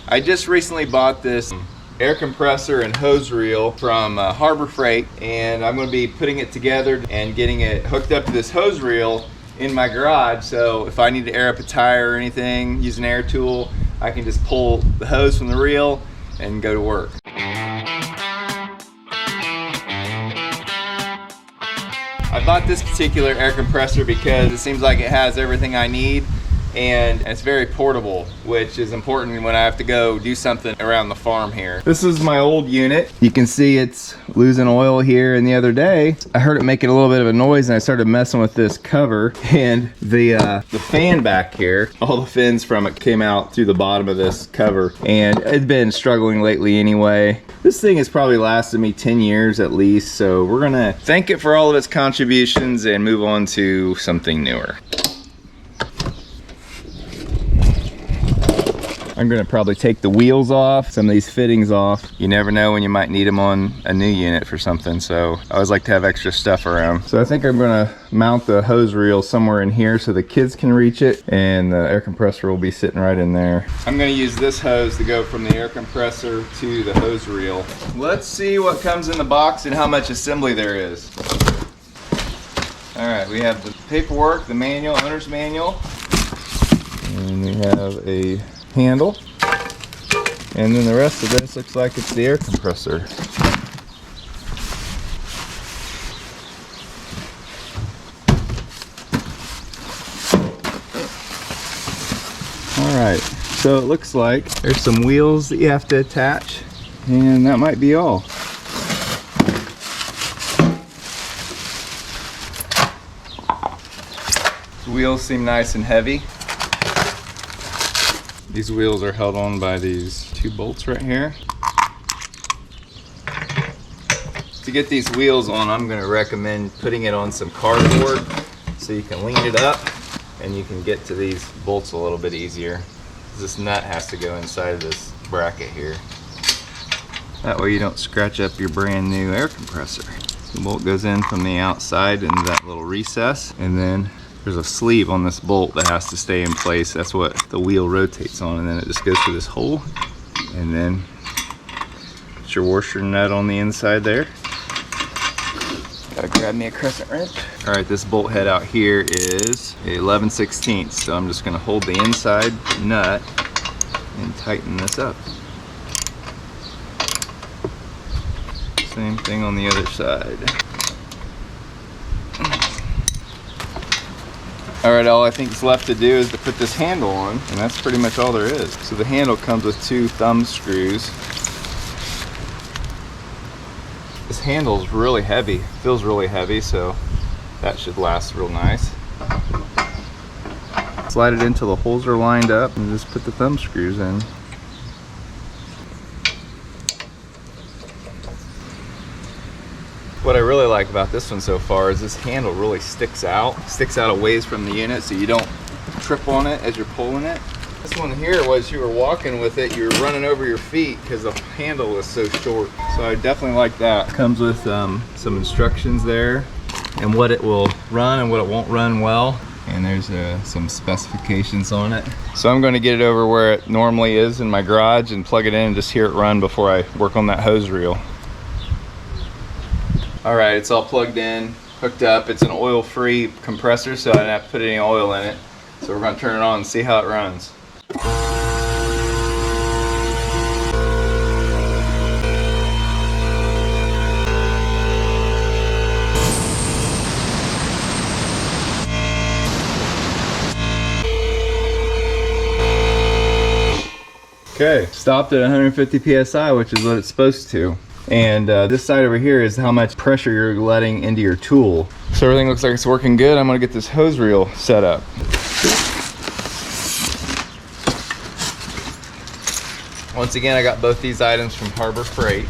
I just recently bought this air compressor and hose reel from Harbor Freight, and I'm going to be putting it together and getting it hooked up to this hose reel in my garage, so if I need to air up a tire or anything, use an air tool, I can just pull the hose from the reel and go to work. I bought this particular air compressor because it seems like it has everything I need, and it's very portable, which is important when I have to go do something around the farm here. This is my old unit. You can see it's losing oil here, and the other day I heard it making a little bit of a noise and I started messing with this cover, and the fan back here, all the fins from it came out through the bottom of this cover, and it's been struggling lately anyway. This thing has probably lasted me 10 years at least, so we're gonna thank it for all of its contributions and move on to something newer. I'm gonna probably take the wheels off, some of these fittings off. You never know when you might need them on a new unit for something, so I always like to have extra stuff around. So I think I'm gonna mount the hose reel somewhere in here so the kids can reach it, and the air compressor will be sitting right in there. I'm gonna use this hose to go from the air compressor to the hose reel. Let's see what comes in the box and how much assembly there is. All right, we have the paperwork, the manual, owner's manual, and we have a handle, and then the rest of this looks like it's the air compressor. Alright, so it looks like there's some wheels that you have to attach, and that might be all. The wheels seem nice and heavy. These wheels are held on by these two bolts right here. To get these wheels on, I'm going to recommend putting it on some cardboard so you can lean it up and you can get to these bolts a little bit easier. This nut has to go inside of this bracket here. That way you don't scratch up your brand new air compressor. The bolt goes in from the outside into that little recess, and then there's a sleeve on this bolt that has to stay in place. That's what the wheel rotates on, and then it just goes through this hole, and then it's your washer nut on the inside there. Gotta grab me a crescent wrench. All right, this bolt head out here is a 11/16, so I'm just gonna hold the inside nut and tighten this up. Same thing on the other side. Alright, all I think is left to do is to put this handle on, and that's pretty much all there is. So the handle comes with 2 thumb screws. This handle is really heavy, feels really heavy, so that should last real nice. Slide it in till the holes are lined up and just put the thumb screws in. What I really like about this one so far is this handle really sticks out a ways from the unit, so you don't trip on it as you're pulling it. This one here, was you were walking with it, you were running over your feet because the handle was so short. So I definitely like that. Comes with some instructions there and what it will run and what it won't run well. And there's some specifications on it. So I'm going to get it over where it normally is in my garage and plug it in and just hear it run before I work on that hose reel. All right, it's all plugged in, hooked up. It's an oil-free compressor, so I didn't have to put any oil in it. So we're gonna turn it on and see how it runs. Okay, stopped at 150 PSI, which is what it's supposed to. And this side over here is how much pressure you're letting into your tool. So everything looks like it's working good. I'm gonna get this hose reel set up. Once again, I got both these items from Harbor Freight.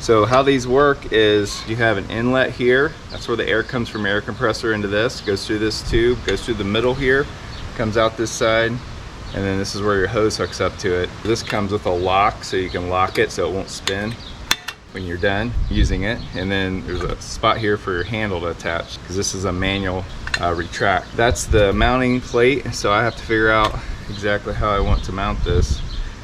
So how these work is you have an inlet here. That's where the air comes from air compressor into this. Goes through this tube, goes through the middle here, comes out this side, and then this is where your hose hooks up to it. This comes with a lock, so you can lock it so it won't spin when you're done using it. And then there's a spot here for your handle to attach, because this is a manual retract. That's the mounting plate, so I have to figure out exactly how I want to mount this.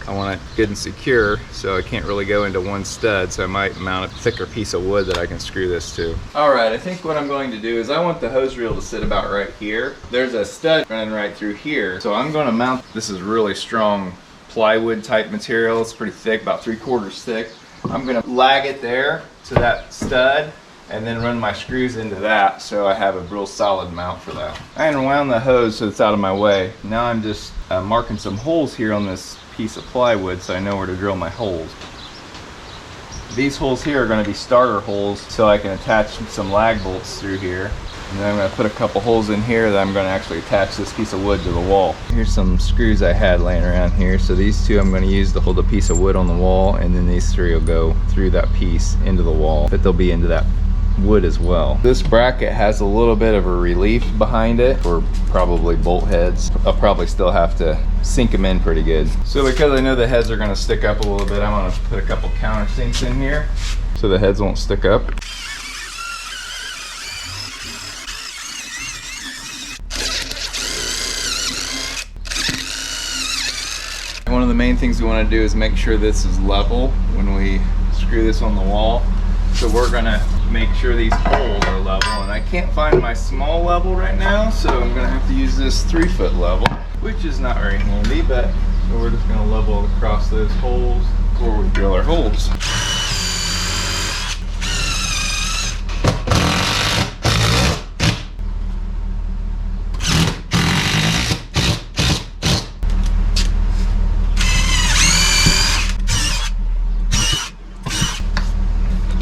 I want it good and secure, so I can't really go into one stud, so I might mount a thicker piece of wood that I can screw this to. Alright, I think what I'm going to do is I want the hose reel to sit about right here. There's a stud running right through here, so I'm going to mount, this is really strong plywood type material. It's pretty thick, about 3/4 thick. I'm going to lag it there to that stud and then run my screws into that, so I have a real solid mount for that. I unwound the hose so it's out of my way. Now I'm just marking some holes here on this piece of plywood so I know where to drill my holes. These holes here are going to be starter holes so I can attach some lag bolts through here. And then I'm going to put a couple holes in here that I'm going to actually attach this piece of wood to the wall. Here's some screws I had laying around here. So these two I'm going to use to hold a piece of wood on the wall, and then these three will go through that piece into the wall, but they'll be into that wood as well. This bracket has a little bit of a relief behind it, or probably bolt heads. I'll probably still have to sink them in pretty good. So because I know the heads are going to stick up a little bit, I'm going to put a couple countersinks in here so the heads won't stick up. One of the main things we want to do is make sure this is level when we screw this on the wall. So we're going to make sure these holes are level, and I can't find my small level right now, so I'm going to have to use this 3-foot level, which is not very handy, but so we're just going to level across those holes before we drill our holes.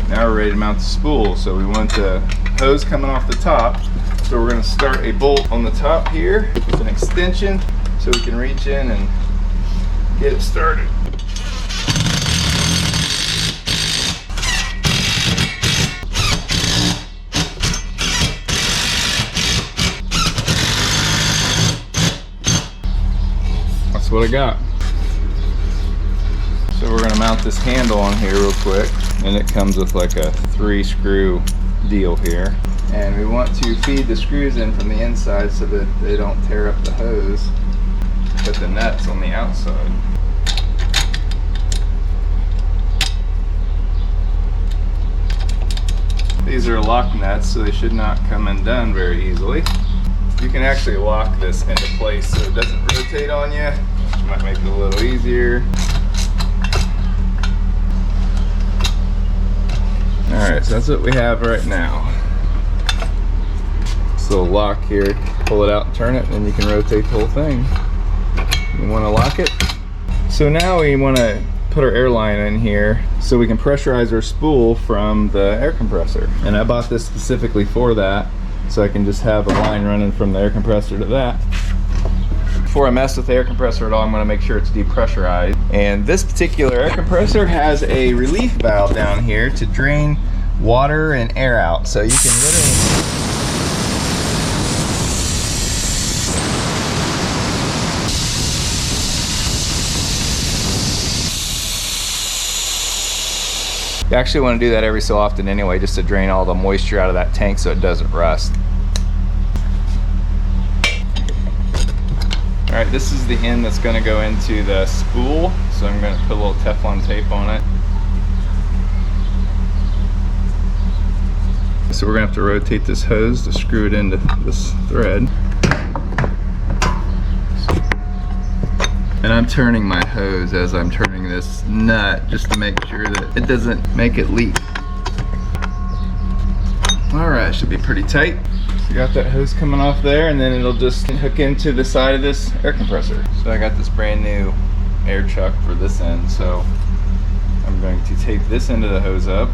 Now we're ready to mount the spool. So we want the hose coming off the top. So we're going to start a bolt on the top here with an extension so we can reach in and get it started. That's what I got. So we're going to mount this handle on here real quick, and it comes with like a 3-screw deal here. And we want to feed the screws in from the inside so that they don't tear up the hose. Put the nuts on the outside. These are lock nuts, so they should not come undone very easily. You can actually lock this into place so it doesn't rotate on you, which might make it a little easier. Alright, so that's what we have right now. This little lock here, pull it out and turn it, and then you can rotate the whole thing. You want to lock it. So now we want to put our air line in here so we can pressurize our spool from the air compressor. And I bought this specifically for that, so I can just have a line running from the air compressor to that. Before I mess with the air compressor at all, I'm going to make sure it's depressurized. And this particular air compressor has a relief valve down here to drain water and air out. So you can literally... You actually want to do that every so often anyway, just to drain all the moisture out of that tank so it doesn't rust. Alright, this is the end that's going to go into the spool, so I'm going to put a little Teflon tape on it. So we're going to have to rotate this hose to screw it into this thread. And I'm turning my hose as I'm turning this nut just to make sure that it doesn't make it leak. Alright, should be pretty tight. So got that hose coming off there, and then it'll just hook into the side of this air compressor. So I got this brand new air chuck for this end, so I'm going to tape this end of the hose up.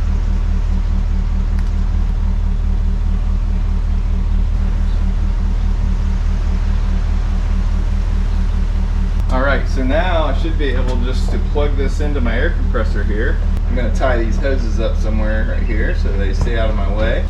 Alright, so now I should be able just to plug this into my air compressor here. I'm going to tie these hoses up somewhere right here so they stay out of my way.